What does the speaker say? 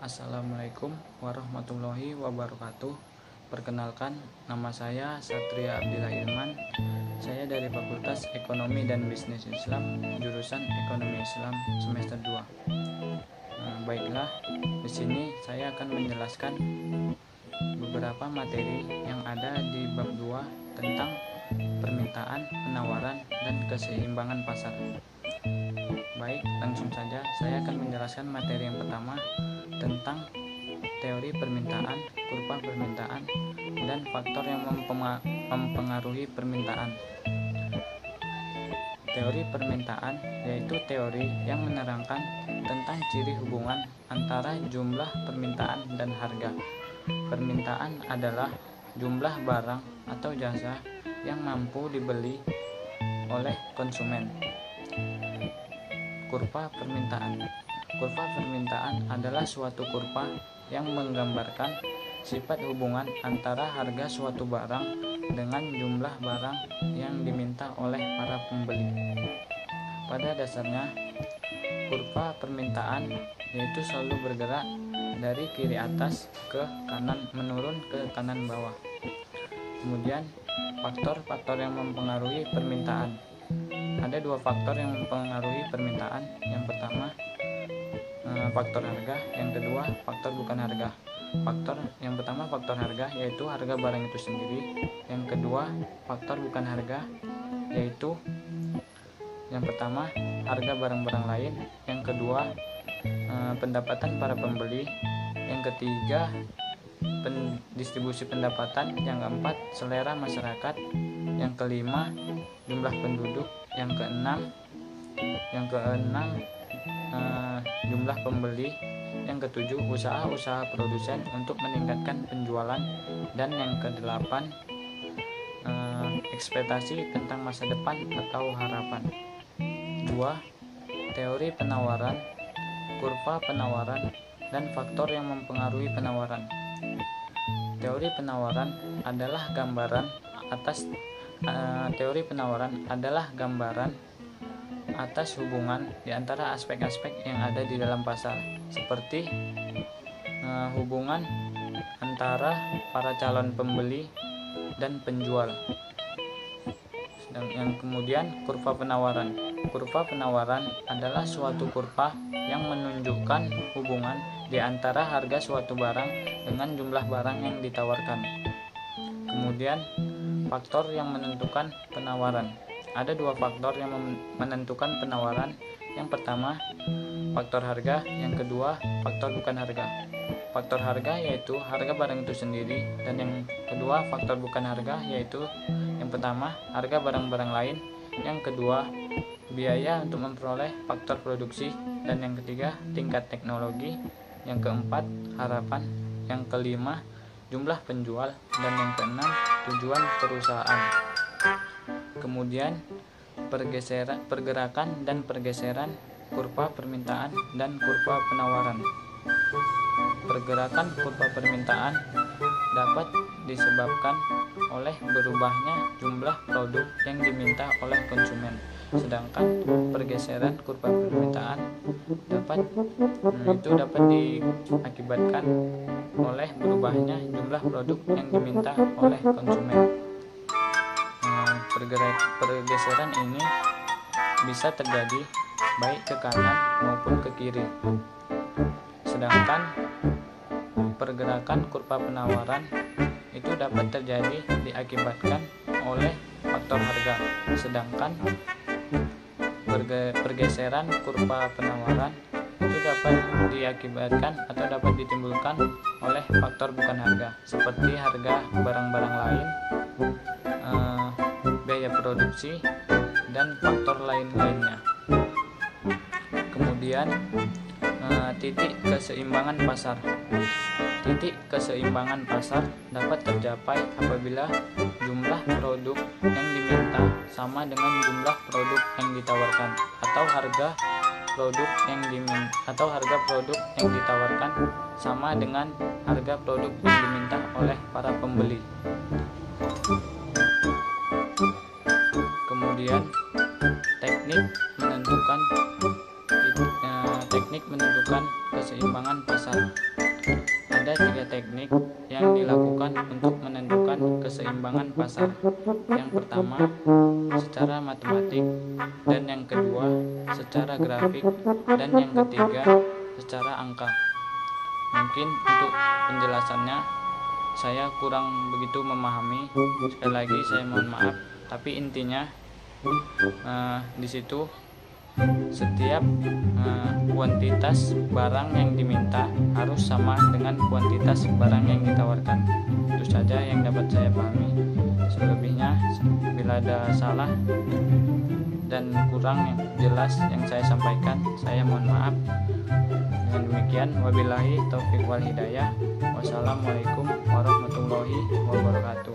Assalamualaikum warahmatullahi wabarakatuh. Perkenalkan, nama saya Satria Abdillah Ilman. Saya dari Fakultas Ekonomi dan Bisnis Islam, jurusan Ekonomi Islam semester 2. Baiklah, di sini saya akan menjelaskan beberapa materi yang ada di bab 2 tentang permintaan, penawaran, dan keseimbangan pasar. Baik, langsung saja saya akan menjelaskan materi yang pertama tentang teori permintaan, kurva permintaan, dan faktor yang mempengaruhi permintaan. Teori permintaan yaitu teori yang menerangkan tentang ciri hubungan antara jumlah permintaan dan harga. Permintaan adalah jumlah barang atau jasa yang mampu dibeli oleh konsumen. Kurva permintaan. Kurva permintaan adalah suatu kurva yang menggambarkan sifat hubungan antara harga suatu barang dengan jumlah barang yang diminta oleh para pembeli. Pada dasarnya, kurva permintaan yaitu selalu bergerak dari kiri atas ke kanan menurun ke kanan bawah. Kemudian, faktor-faktor yang mempengaruhi permintaan. Ada dua faktor yang mempengaruhi permintaan. Yang pertama, faktor harga, yang kedua faktor bukan harga. Yang pertama faktor harga, yaitu harga barang itu sendiri. Yang kedua faktor bukan harga, yaitu yang pertama harga barang-barang lain, yang kedua pendapatan para pembeli, yang ketiga distribusi pendapatan, yang keempat selera masyarakat, yang kelima jumlah penduduk, yang keenam jumlah pembeli, yang ketujuh usaha-usaha produsen untuk meningkatkan penjualan, dan yang kedelapan ekspektasi tentang masa depan atau harapan. 2. Teori penawaran, kurva penawaran, dan faktor yang mempengaruhi penawaran. Teori penawaran adalah gambaran atas hubungan di antara aspek-aspek yang ada di dalam pasar, seperti hubungan antara para calon pembeli dan penjual. Yang kemudian kurva penawaran. Kurva penawaran adalah suatu kurva yang menunjukkan hubungan di antara harga suatu barang dengan jumlah barang yang ditawarkan. Kemudian faktor yang menentukan penawaran. Ada dua faktor yang menentukan penawaran. Yang pertama, faktor harga. Yang kedua, faktor bukan harga. Faktor harga yaitu harga barang itu sendiri, dan yang kedua, faktor bukan harga yaitu yang pertama, harga barang-barang lain. Yang kedua, biaya untuk memperoleh faktor produksi, dan yang ketiga, tingkat teknologi. Yang keempat, harapan. Yang kelima, jumlah penjual, dan yang keenam, tujuan perusahaan. Kemudian pergerakan dan pergeseran kurva permintaan dan kurva penawaran. Pergerakan kurva permintaan dapat disebabkan oleh berubahnya jumlah produk yang diminta oleh konsumen, sedangkan pergeseran kurva permintaan dapat diakibatkan oleh berubahnya jumlah produk yang diminta oleh konsumen. Pergeseran ini bisa terjadi baik ke kanan maupun ke kiri. Sedangkan pergerakan kurva penawaran itu dapat terjadi diakibatkan oleh faktor harga. Sedangkan pergeseran kurva penawaran itu dapat diakibatkan atau dapat ditimbulkan oleh faktor bukan harga, seperti harga barang-barang lain, biaya produksi, dan faktor lain-lainnya. Kemudian titik keseimbangan pasar. Titik keseimbangan pasar dapat tercapai apabila jumlah produk yang diminta sama dengan jumlah produk yang ditawarkan, atau harga produk yang ditawarkan sama dengan harga produk yang diminta oleh para pembeli. Kemudian teknik menentukan keseimbangan pasar. Ada 3 teknik yang dilakukan untuk menentukan keseimbangan pasar. Yang pertama, secara matematik, dan yang kedua, secara grafik, dan yang ketiga, secara angka. Mungkin untuk penjelasannya saya kurang begitu memahami. Sekali lagi saya mohon maaf, tapi intinya di situ setiap kuantitas barang yang diminta harus sama dengan kuantitas barang yang ditawarkan. Itu saja yang dapat saya pahami. Selebihnya bila ada salah dan kurang jelas yang saya sampaikan, saya mohon maaf. Dengan demikian, wabillahi taufiq wal hidayah. Wassalamualaikum warahmatullahi wabarakatuh.